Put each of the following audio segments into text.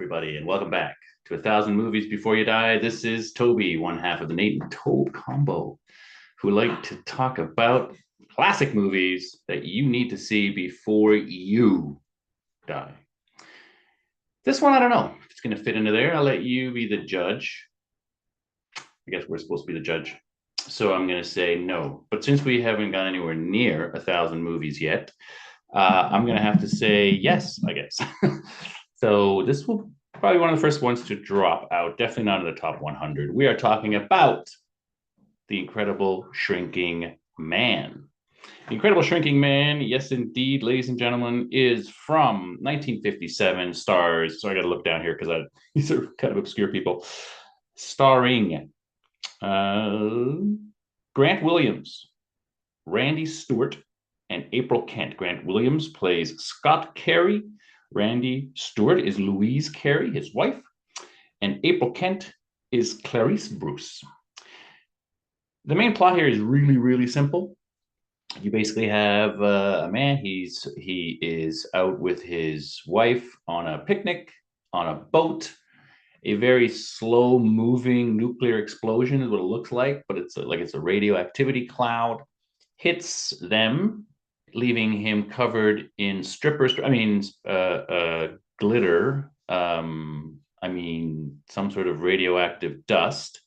everybody, and welcome back to 1,000 Movies Before You Die. This is Toby, one half of the Nate and Tobe combo, who like to talk about classic movies that you need to see before you die. This one, I don't know if it's going to fit into there. I'll let you be the judge. I guess we're supposed to be the judge. So I'm going to say no. But since we haven't gone anywhere near 1,000 movies yet, I'm going to have to say yes, I guess. So this will probably one of the first ones to drop out. Definitely not in the top 100. We are talking about The Incredible Shrinking Man. The Incredible Shrinking Man, yes, indeed, ladies and gentlemen, is from 1957. Stars. So I got to look down here because these are kind of obscure people. Starring Grant Williams, Randy Stewart, and April Kent. Grant Williams plays Scott Carey. Randy Stewart is Louise Carey, his wife. And April Kent is Clarice Bruce. The main plot here is really, really simple. You basically have a man. He is out with his wife on a picnic on a boat. A very slow moving nuclear explosion is what it looks like, but it's a radioactivity cloud hits them, leaving him covered in glitter. Some sort of radioactive dust.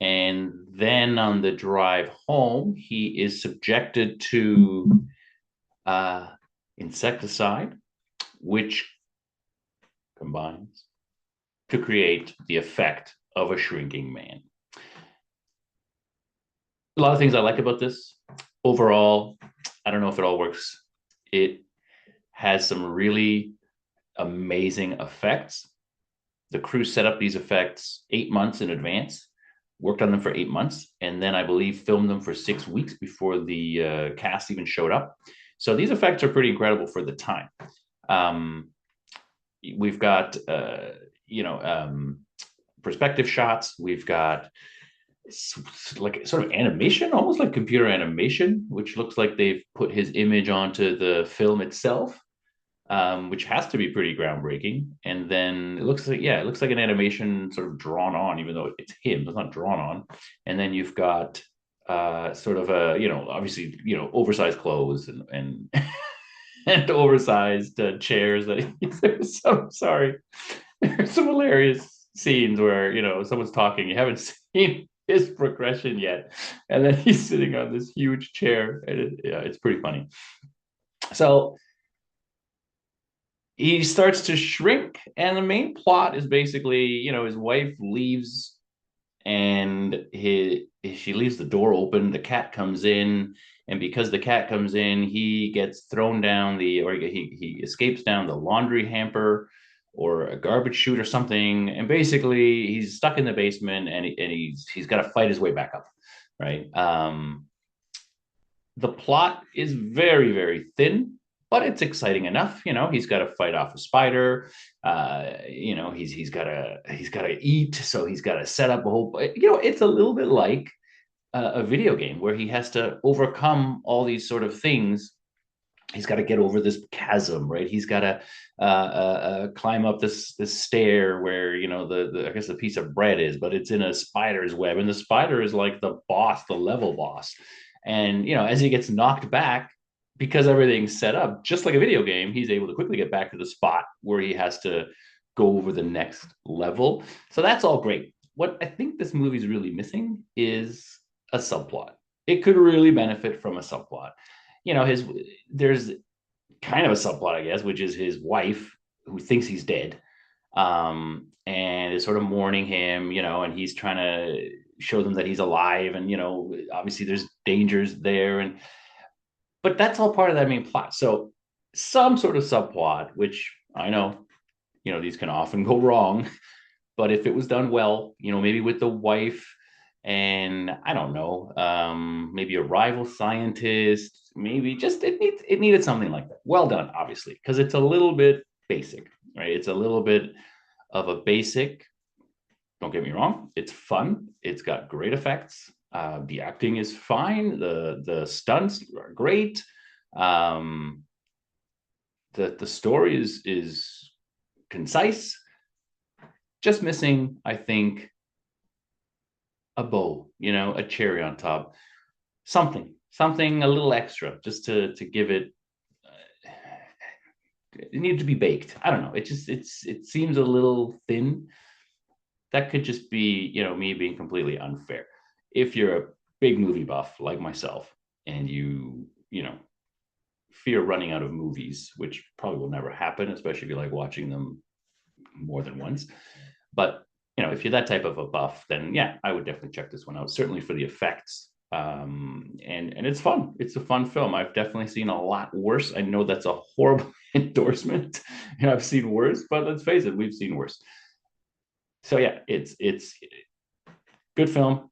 And then on the drive home, he is subjected to insecticide, which combines to create the effect of a shrinking man. A lot of things I like about this. Overall, I don't know if it all works. It has some really amazing effects. The crew set up these effects 8 months in advance, worked on them for 8 months, and then I believe filmed them for 6 weeks before the cast even showed up. So these effects are pretty incredible for the time. We've got, perspective shots. We've got like sort of animation, almost like computer animation, which looks like they've put his image onto the film itself, which has to be pretty groundbreaking. And then it looks like an animation sort of drawn on, even though it's him, it's not drawn on. And then you've got sort of obviously, oversized clothes and and oversized chairs that sorry. There's some hilarious scenes where, someone's talking, you haven't seen his progression yet, and then he's sitting on this huge chair, and it's pretty funny. So he starts to shrink, and the main plot is basically, his wife leaves, and she leaves the door open. The cat comes in, and because the cat comes in, he gets thrown down he escapes down the laundry hamper or a garbage chute or something, and basically he's stuck in the basement, and he's got to fight his way back up, right? The plot is very, very thin, but it's exciting enough. He's got to fight off a spider. He's got to eat, so he's got to set up a whole. It's a little bit like a video game where he has to overcome all these sort of things. He's got to get over this chasm, right? He's got to climb up this stair where I guess the piece of bread is, but it's in a spider's web, and the spider is like the boss, the level boss. And as he gets knocked back, because everything's set up just like a video game, he's able to quickly get back to the spot where he has to go over the next level. So that's all great. What I think this movie's really missing is a subplot. It could really benefit from a subplot. There's kind of a subplot, I guess, which is his wife who thinks he's dead, and is sort of mourning him, and he's trying to show them that he's alive, and obviously there's dangers there, but that's all part of that main plot. So some sort of subplot, which I know, these can often go wrong, but if it was done well, maybe with the wife and I don't know, maybe a rival scientist, maybe just it needed something like that. Well done, obviously, because it's a little bit basic, right? It's a little bit of a basic. Don't get me wrong, it's fun. It's got great effects. The acting is fine. The stunts are great. The story is concise. Just missing, I think, a bow, a cherry on top, something a little extra, just to give it. It needed to be baked. I don't know. It seems a little thin. That could just be me being completely unfair. If you're a big movie buff like myself, and you fear running out of movies, which probably will never happen, especially if you like watching them more than once. But if you're that type of a buff, then yeah, I would definitely check this one out. Certainly for the effects, and it's fun. It's a fun film. I've definitely seen a lot worse. I know that's a horrible endorsement. I've seen worse, but let's face it, we've seen worse. So yeah, it's good film.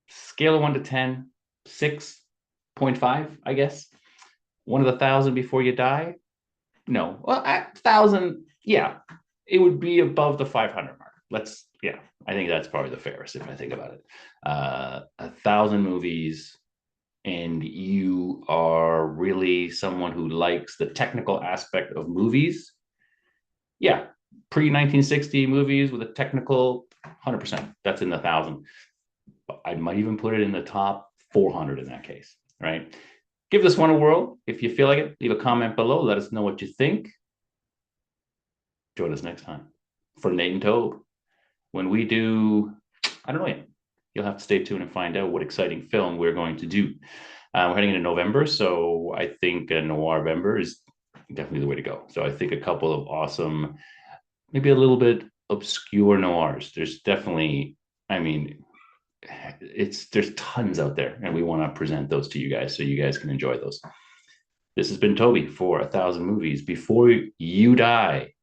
Scale of 1 to 10, 6.5, I guess. One of the thousand before you die. No, well, at thousand, yeah, it would be above the 500 mark. Yeah, I think that's probably the fairest if I think about it. 1,000 movies, and you are really someone who likes the technical aspect of movies. Yeah, pre 1960 movies with a technical 100%. That's in the thousand. I might even put it in the top 400 in that case, right? Give this one a whirl. If you feel like it, leave a comment below. Let us know what you think. Join us next time for Nate and Tobe. When we do, I don't know yet. You'll have to stay tuned and find out what exciting film we're going to do. We're heading into November, so I think Noir-vember is definitely the way to go. So I think a couple of awesome, maybe a little bit obscure noirs. There's definitely, I mean, there's tons out there, and we want to present those to you guys so you guys can enjoy those. This has been Toby for 1,000 movies. Before you die,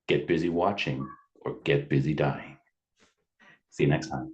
get busy watching or get busy dying. See you next time.